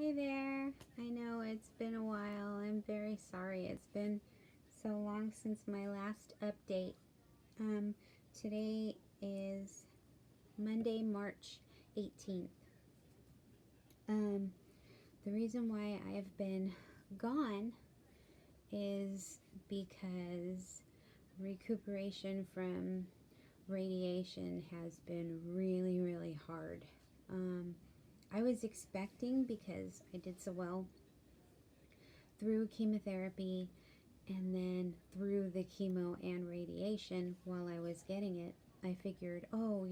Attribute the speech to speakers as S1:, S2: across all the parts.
S1: Hi there. I know it's been a while. I'm very sorry. It's been so long since my last update. Um, Today is Monday, March 18th. Um, the reason why I have been gone is because recuperation from radiation has been really, really hard. I was expecting, because I did so well through chemotherapy and then through the chemo and radiation while I was getting it, I figured, oh,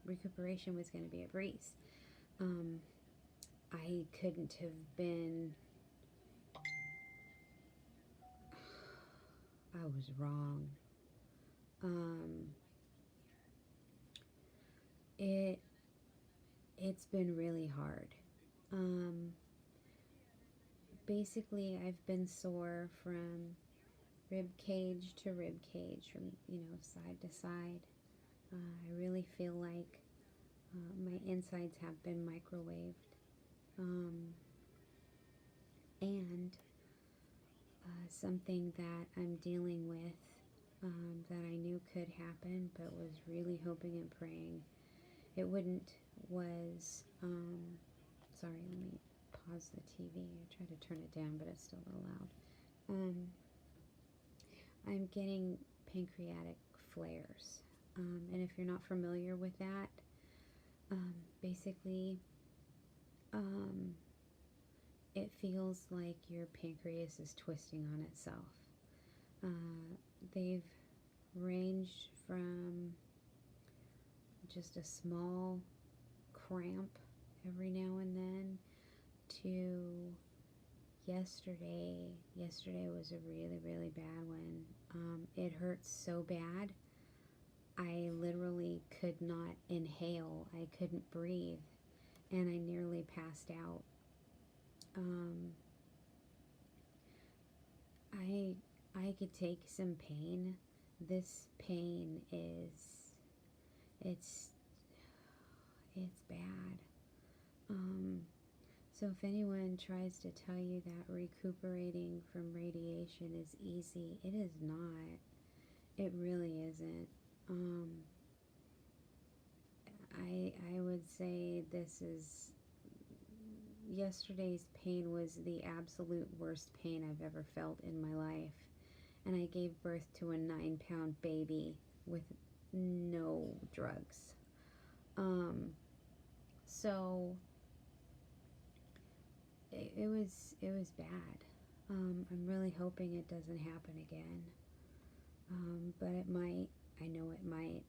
S1: recuperation was going to be a breeze. Um, I couldn't have been. I was wrong. Um, it it's been really hard. Um, Basically, I've been sore from rib cage to rib cage, from side to side. I really feel like my insides have been microwaved. Um, and something that I'm dealing with, that I knew could happen but was really hoping and praying it wouldn't, was, sorry, let me pause the TV. I tried to turn it down, but it's still a little loud. I'm getting pancreatic flares. And if you're not familiar with that, basically, um, it feels like your pancreas is twisting on itself. They've ranged from just a small cramp every now and then to yesterday. Yesterday was a really, really bad one. It hurts so bad. I literally could not inhale. I couldn't breathe, and I nearly passed out. Um, I I could take some pain. This pain is, it's it's bad. Um, so if anyone tries to tell you that recuperating from radiation is easy, it is not. It really isn't. Um, I would say yesterday's pain was the absolute worst pain I've ever felt in my life. And I gave birth to a 9-pound baby with no drugs. So it was bad. I'm really hoping it doesn't happen again. But it might. I know it might.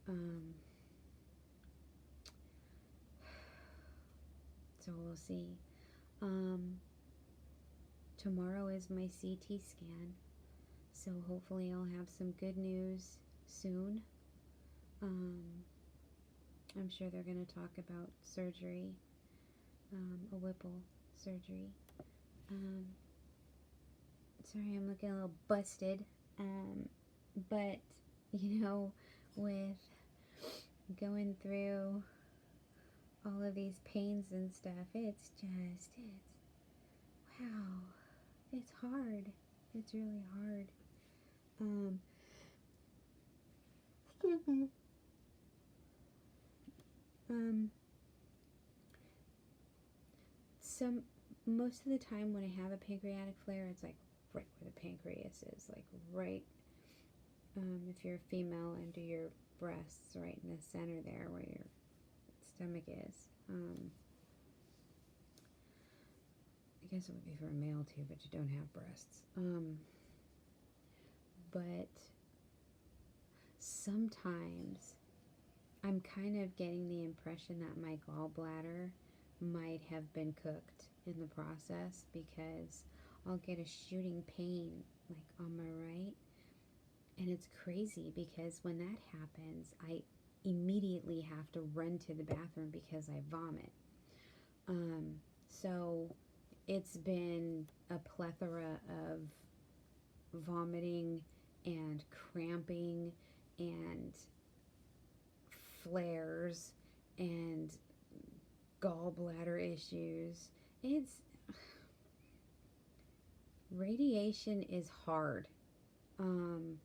S1: Um, so we'll see. Um, Tomorrow is my CT scan, so hopefully I'll have some good news soon. Um, I'm sure they're going to talk about surgery, a Whipple surgery. Um, Sorry, I'm looking a little busted. But, with going through all of these pains and stuff, wow, it's hard. It's really hard. Um, excuse me. Um, some, Most of the time when I have a pancreatic flare, it's like right where the pancreas is, like right, if you're a female, under your breasts, right in the center there where your stomach is. I guess it would be for a male too, but you don't have breasts. But sometimes I'm kind of getting the impression that my gallbladder might have been cooked in the process, because I'll get a shooting pain like on my right. And it's crazy because when that happens, I immediately have to run to the bathroom because I vomit. So it's been a plethora of vomiting and cramping and flares and gallbladder issues it's radiation is hard. And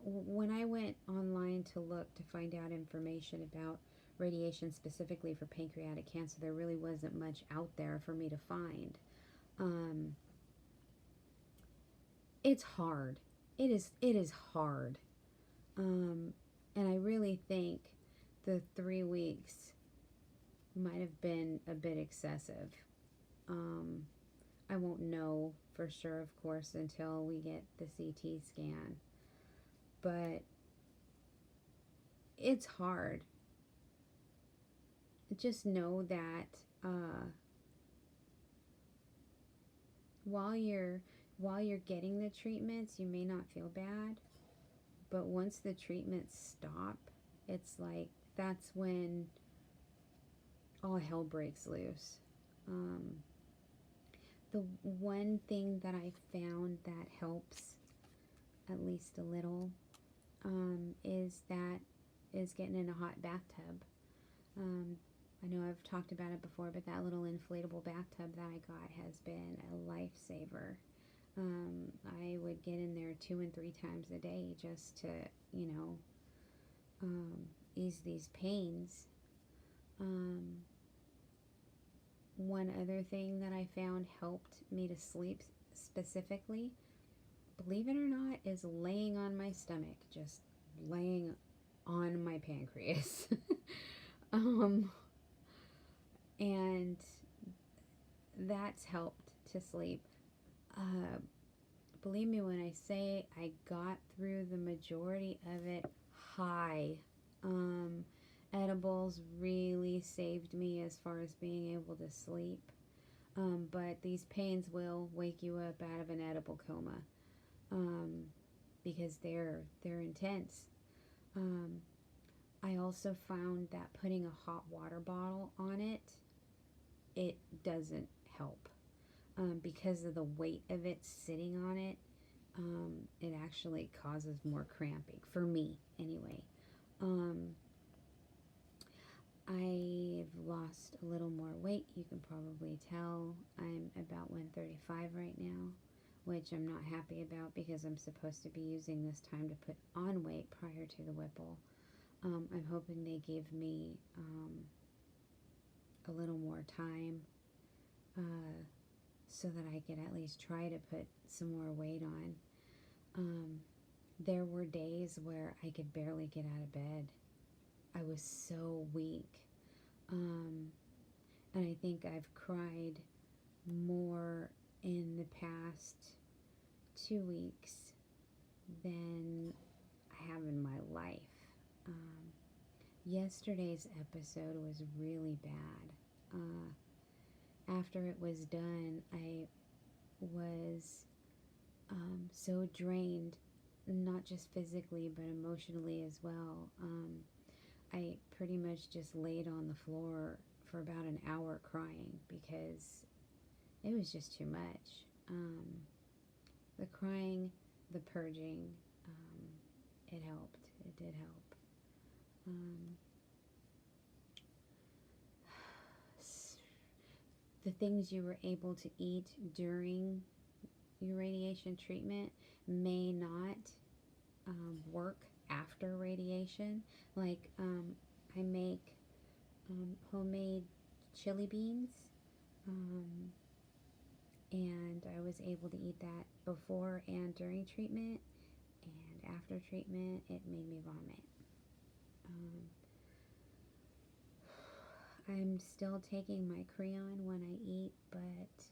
S1: when I went online to look to find out information about radiation specifically for pancreatic cancer, there really wasn't much out there for me to find. Um, it's hard. It is hard. Um, and I really think the 3 weeks might have been a bit excessive. Um, I won't know for sure, of course, until we get the CT scan. But it's hard. Just know that while you're getting the treatments, you may not feel bad, but once the treatments stop, it's like that's when all hell breaks loose. The one thing that I found that helps at least a little is getting in a hot bathtub. I know I've talked about it before, but that little inflatable bathtub that I got has been a lifesaver. I would get in there 2 and 3 times a day just to, you know, ease these pains. One other thing that I found helped me to sleep specifically, believe it or not, is laying on my stomach, just laying on my pancreas. And that's helped to sleep. Believe me when I say I got through the majority of it high. Edibles really saved me as far as being able to sleep. But these pains will wake you up out of an edible coma because they're intense. I also found that putting a hot water bottle on it doesn't help. Because of the weight of it sitting on it, it actually causes more cramping, for me anyway. I've lost a little more weight, you can probably tell. I'm about 135 right now, which I'm not happy about because I'm supposed to be using this time to put on weight prior to the Whipple. I'm hoping they give me a little more time so that I could at least try to put some more weight on. There were days where I could barely get out of bed. I was so weak. And I think I've cried more in the past 2 weeks than I have in my life. Yesterday's episode was really bad. After it was done, I was so drained, not just physically but emotionally as well. I pretty much just laid on the floor for about an hour crying because it was just too much. The crying, the purging, it helped. It did help. The things you were able to eat during your radiation treatment may not work after radiation. Like I make homemade chili beans, and I was able to eat that before and during treatment, and after treatment it made me vomit. I'm still taking my Creon when I eat, but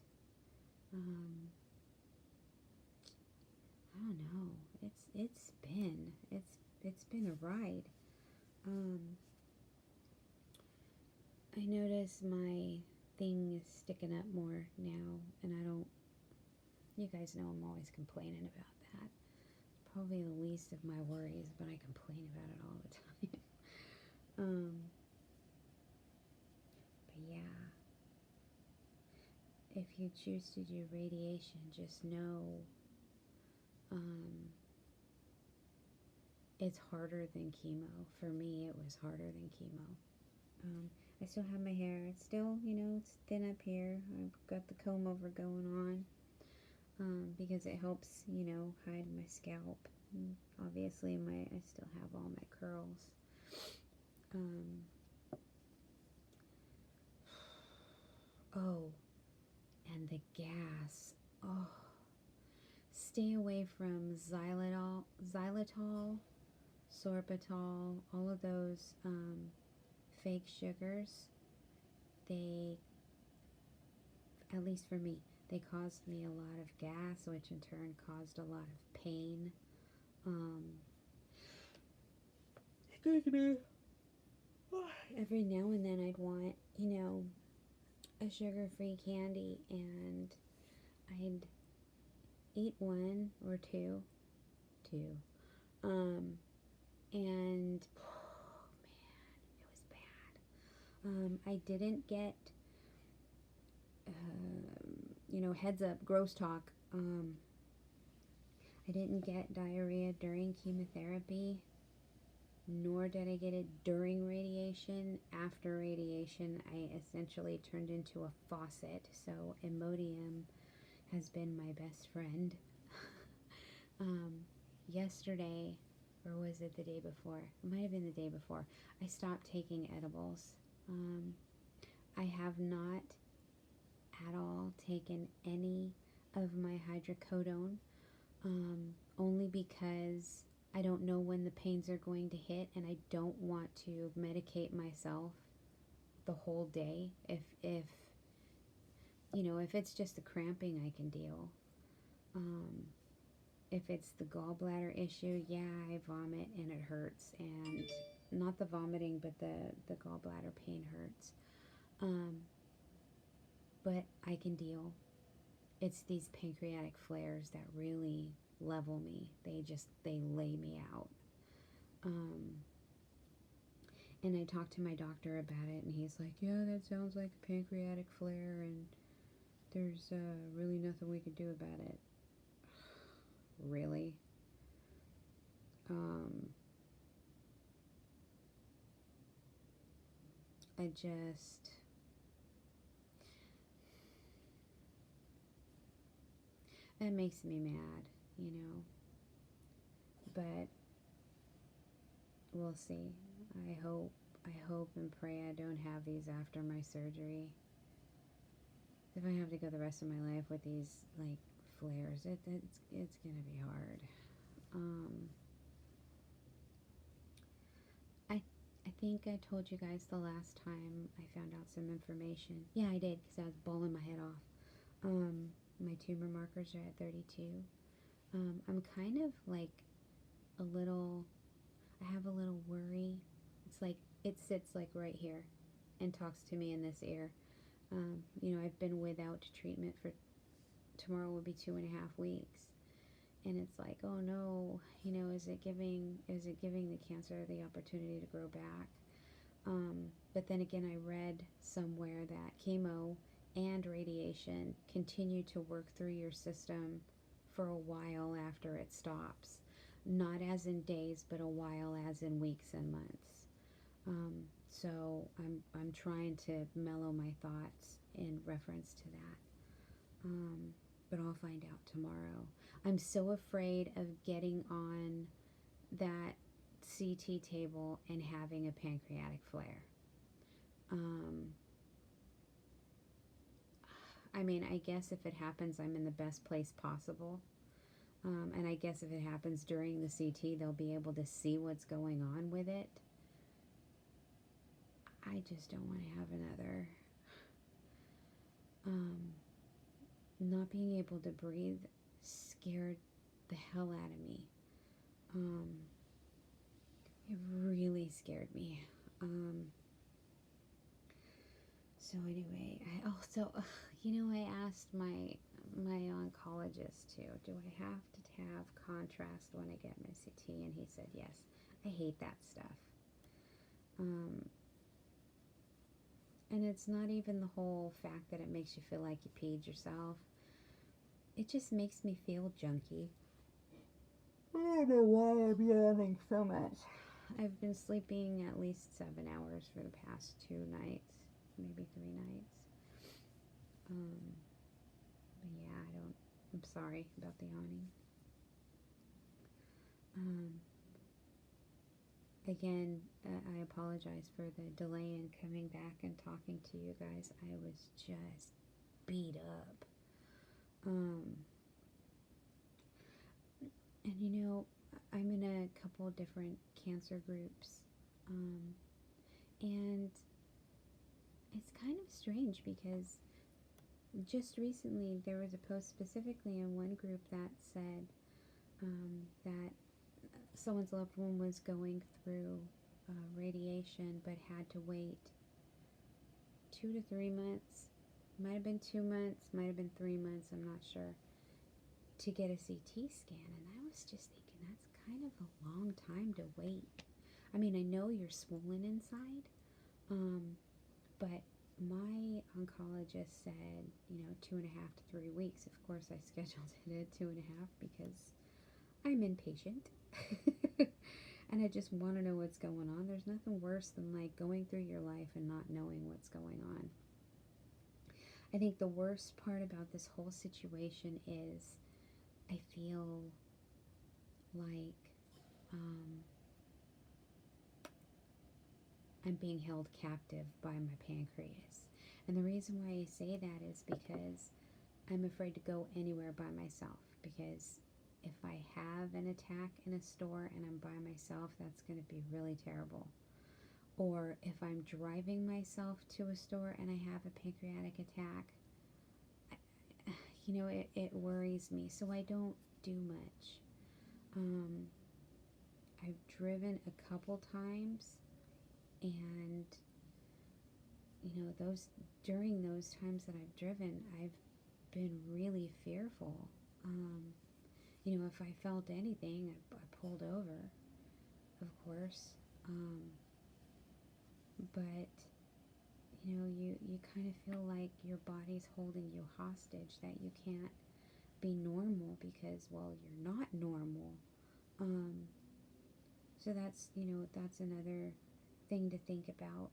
S1: I don't know. It's been a ride. I notice my thing is sticking up more now, and you guys know I'm always complaining about that. It's probably the least of my worries, but I complain about it all the time. But yeah, if you choose to do radiation, just know it's harder than chemo. For me, it was harder than chemo. I still have my hair. It's still, it's thin up here. I've got the comb over going on because it helps, hide my scalp. And obviously, I still have all my curls. Oh, and the gas. Oh, stay away from xylitol, sorbitol, all of those fake sugars. They, at least for me, they caused me a lot of gas, which in turn caused a lot of pain. Excuse me. Every now and then I'd want, a sugar-free candy, and I'd eat one or two, and oh man, it was bad. I didn't get, heads up, gross talk. I didn't get diarrhea during chemotherapy, nor did I get it during radiation. After radiation, I essentially turned into a faucet, so Imodium has been my best friend. Yesterday, or was it the day before? It might have been the day before. I stopped taking edibles. I have not at all taken any of my hydrocodone, only because I don't know when the pains are going to hit, and I don't want to medicate myself the whole day. If it's just the cramping, I can deal. If it's the gallbladder issue, yeah, I vomit and it hurts, and not the vomiting, but the gallbladder pain hurts. But I can deal. It's these pancreatic flares that really level me. They lay me out. And I talked to my doctor about it, and he's like, yeah, that sounds like a pancreatic flare, and there's really nothing we could do about it. Really? That makes me mad, but we'll see. I hope and pray I don't have these after my surgery. If I have to go the rest of my life with these, like, flares, it's gonna be hard. I think I told you guys the last time I found out some information. Yeah, I did, because I was bawling my head off. My tumor markers are at 32. I'm kind of like I have a little worry. It's like, it sits like right here and talks to me in this ear. I've been without treatment for, tomorrow will be 2.5 weeks. And it's like, oh no, is it giving the cancer the opportunity to grow back? But then again, I read somewhere that chemo and radiation continue to work through your system for a while after it stops. Not as in days, but a while as in weeks and months. So I'm trying to mellow my thoughts in reference to that. But I'll find out tomorrow. I'm so afraid of getting on that CT table and having a pancreatic flare. I guess if it happens, I'm in the best place possible. And I guess if it happens during the CT, they'll be able to see what's going on with it. I just don't want to have another. Not being able to breathe scared the hell out of me. It really scared me. So anyway, I asked my oncologist too, do I have to have contrast when I get my CT? And he said yes. I hate that stuff. And it's not even the whole fact that it makes you feel like you peed yourself. It just makes me feel junky. I don't know why I'm yawning so much. I've been sleeping at least 7 hours for the past 2 nights, maybe 3 nights. But yeah, I'm sorry about the yawning. Again, I apologize for the delay in coming back and talking to you guys. I was just beat up. And you know, I'm in a couple different cancer groups. And it's kind of strange because just recently there was a post specifically in one group that said that someone's loved one was going through radiation but had to wait 2 to 3 months, might have been 2 months, might have been 3 months, I'm not sure, to get a CT scan. And I was just thinking, that's kind of a long time to wait. I mean, I know you're swollen inside, but my oncologist said, 2.5 to 3 weeks. Of course, I scheduled it at 2.5 because I'm impatient. And I just want to know what's going on. There's nothing worse than like going through your life and not knowing what's going on. I think the worst part about this whole situation is I feel like I'm being held captive by my pancreas. And the reason why I say that is because I'm afraid to go anywhere by myself, because if I have an attack in a store and I'm by myself, that's going to be really terrible. Or if I'm driving myself to a store and I have a pancreatic attack, it worries me. So I don't do much. I've driven a couple times, and during those times that I've driven, I've been really fearful. If I felt anything, I pulled over, of course. But you kind of feel like your body's holding you hostage, that you can't be normal because, well, you're not normal. So that's another thing to think about.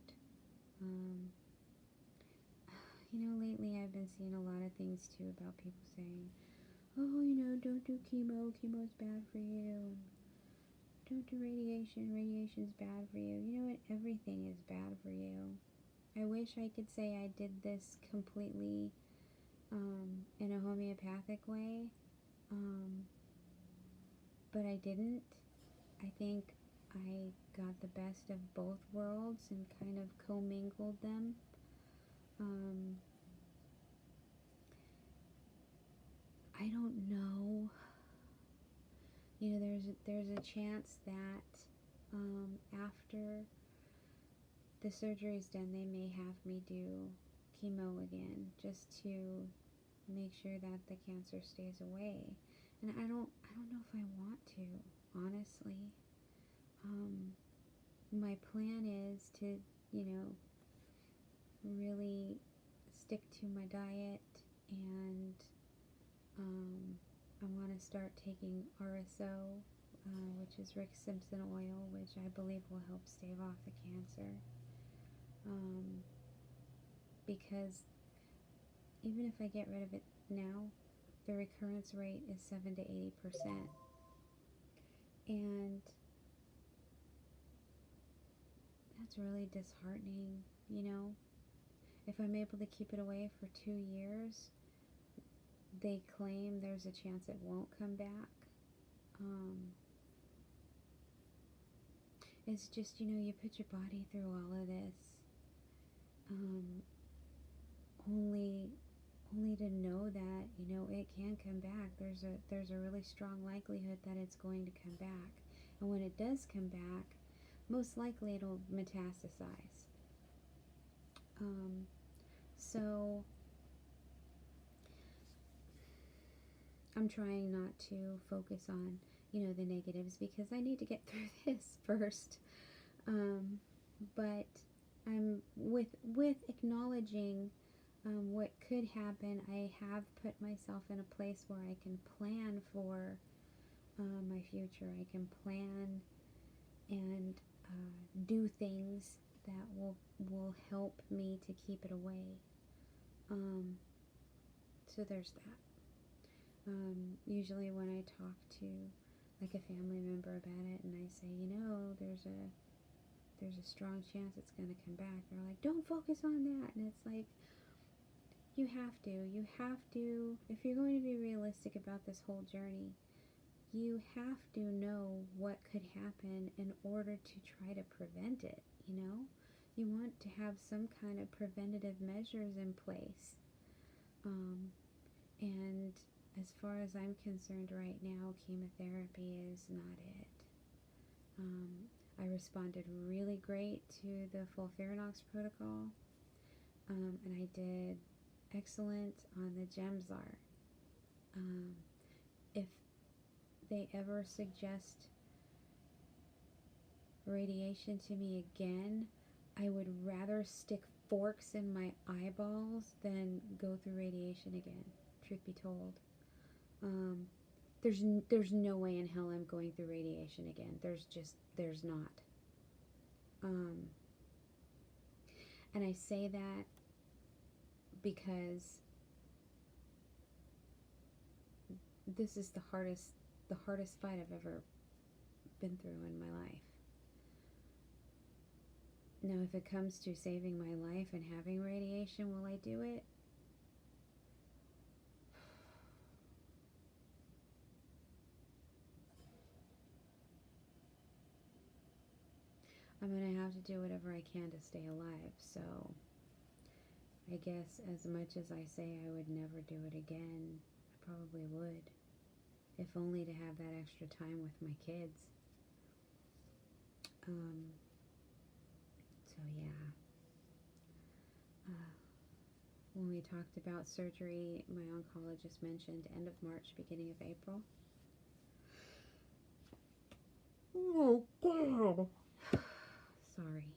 S1: Lately I've been seeing a lot of things too about people saying, oh, don't do chemo, chemo's bad for you. Don't do radiation, radiation's bad for you. You know what? Everything is bad for you. I wish I could say I did this completely in a homeopathic way, but I didn't. I think I got the best of both worlds and kind of commingled them. I don't know. There's a chance that after the surgery's done, they may have me do chemo again, just to make sure that the cancer stays away. And I don't know if I want to, honestly. My plan is to, really stick to my diet, and I want to start taking RSO, which is Rick Simpson oil, which I believe will help stave off the cancer. Because even if I get rid of it now, the recurrence rate is 7 to 80%. And that's really disheartening, If I'm able to keep it away for 2 years, they claim there's a chance it won't come back. It's just, you put your body through all of this, only to know that, it can come back. There's a really strong likelihood that it's going to come back. And when it does come back, most likely it'll metastasize. So I'm trying not to focus on, the negatives, because I need to get through this first. But I'm with acknowledging what could happen. I have put myself in a place where I can plan for my future. I can plan and do things that will help me to keep it away. So there's that. Usually when I talk to like a family member about it and I say, there's a strong chance it's going to come back, they're like, don't focus on that. And it's like, you have to, if you're going to be realistic about this whole journey, you have to know what could happen in order to try to prevent it, You want to have some kind of preventative measures in place. And as far as I'm concerned right now, chemotherapy is not it. I responded really great to the FOLFIRINOX protocol, and I did excellent on the Gemzar. If they ever suggest radiation to me again, I would rather stick forks in my eyeballs than go through radiation again, truth be told. There's no way in hell I'm going through radiation again. There's not. And I say that because this is the hardest fight I've ever been through in my life. Now, if it comes to saving my life and having radiation, will I do it? I'm going to have to do whatever I can to stay alive, so I guess as much as I say I would never do it again, I probably would, if only to have that extra time with my kids. So yeah. When we talked about surgery, my oncologist mentioned end of March, beginning of April. Oh, God. Sorry.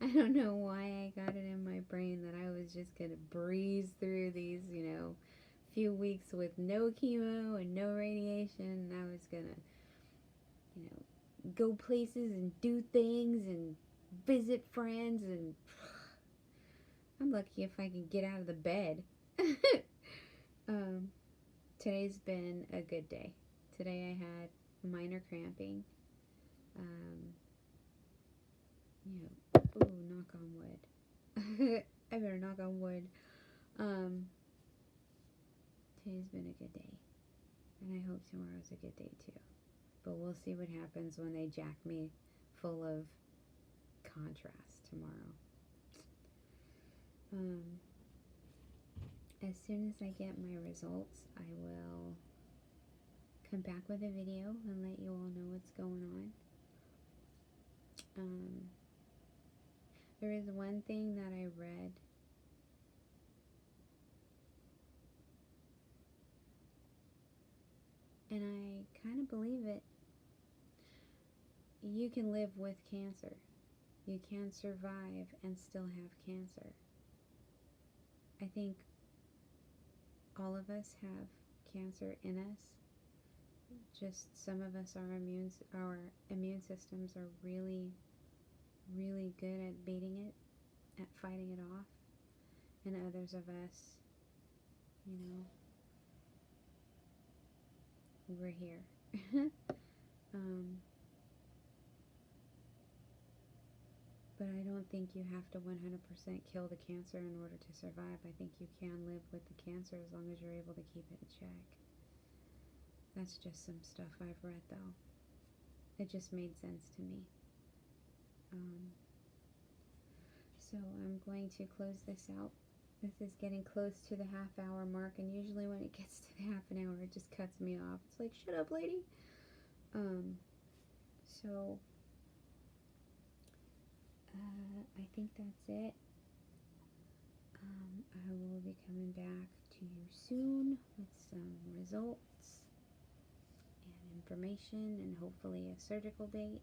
S1: I don't know why I got it in my brain that I was just going to breeze through these, few weeks with no chemo and no radiation, and I was going to, go places and do things and visit friends, and I'm lucky if I can get out of the bed. Today's been a good day. Today I had minor cramping. Ooh, knock on wood. I better knock on wood. Today's been a good day. And I hope tomorrow's a good day too. But we'll see what happens when they jack me full of contrast tomorrow. As soon as I get my results, I will come back with a video and let you all know what's going on. There is one thing that I read and I kind of believe it. You can live with cancer. You can survive and still have cancer. I think all of us have cancer in us. Just some of us, our immune systems are really, really good at beating it, at fighting it off. And others of us, we're here. But I don't think you have to 100% kill the cancer in order to survive. I think you can live with the cancer as long as you're able to keep it in check. That's just some stuff I've read, though. It just made sense to me. So I'm going to close this out. This is getting close to the half-hour mark, and usually when it gets to the half an hour, it just cuts me off. It's like, shut up, lady. So I think that's it. I will be coming back to you soon with some results and information and hopefully a surgical date.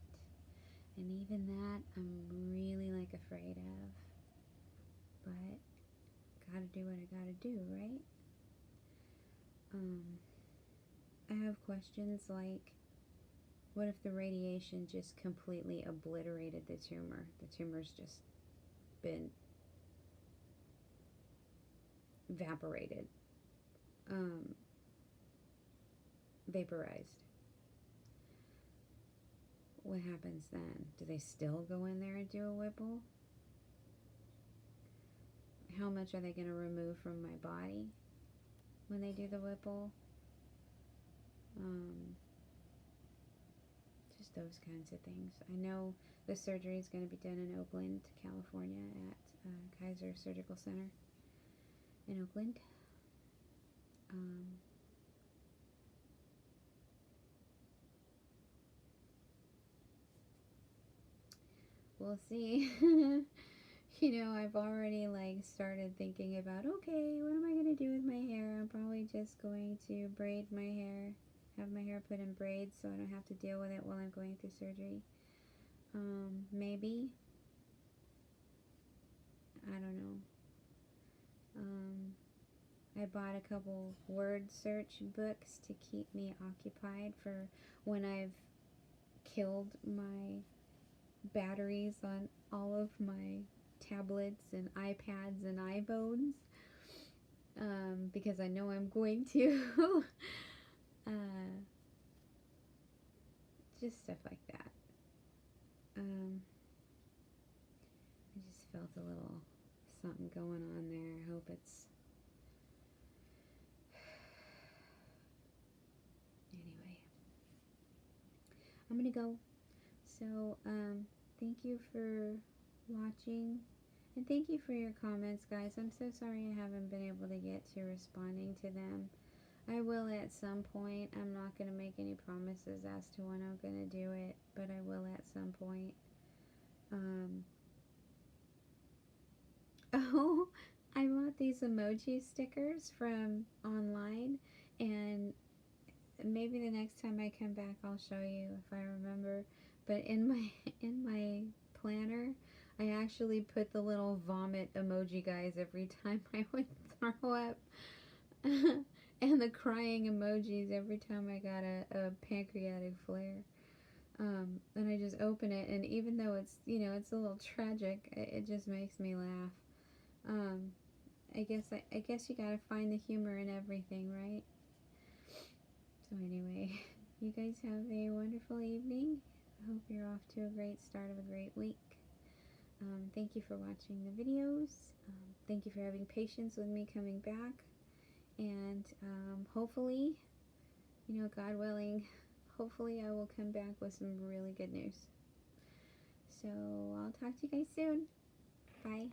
S1: And even that I'm really afraid of. But gotta do what I gotta do, right? I have questions like, what if the radiation just completely obliterated the tumor? The tumor's just been evaporated, vaporized. What happens then? Do they still go in there and do a Whipple? How much are they going to remove from my body when they do the Whipple? Just those kinds of things. I know the surgery is going to be done in Oakland, California at Kaiser Surgical Center in Oakland. We'll see. You know, I've already like started thinking about, okay, what am I going to do with my hair? I'm probably just going to braid my hair, have my hair put in braids so I don't have to deal with it while I'm going through surgery. Maybe. I don't know. I bought a couple word search books to keep me occupied for when I've killed my batteries on all of my tablets and iPads and iPhones, because I know I'm going to. Just stuff like that. I just felt a little something going on there. I hope it's... Anyway, I'm gonna go. So, thank you for watching, and thank you for your comments, guys. I'm so sorry I haven't been able to get to responding to them. I will at some point. I'm not going to make any promises as to when I'm going to do it, but I will at some point. Oh, I bought these emoji stickers from online, and maybe the next time I come back I'll show you if I remember. But in my planner, I actually put the little vomit emoji guys every time I would throw up. And the crying emojis every time I got a pancreatic flare. And I just open it, and even though it's, you know, it's a little tragic, it just makes me laugh. I guess you gotta find the humor in everything, right? So anyway, you guys have a wonderful evening. I hope you're off to a great start of a great week. Thank you for watching the videos. Thank you for having patience with me coming back. And hopefully, you know, God willing, hopefully I will come back with some really good news. So I'll talk to you guys soon. Bye.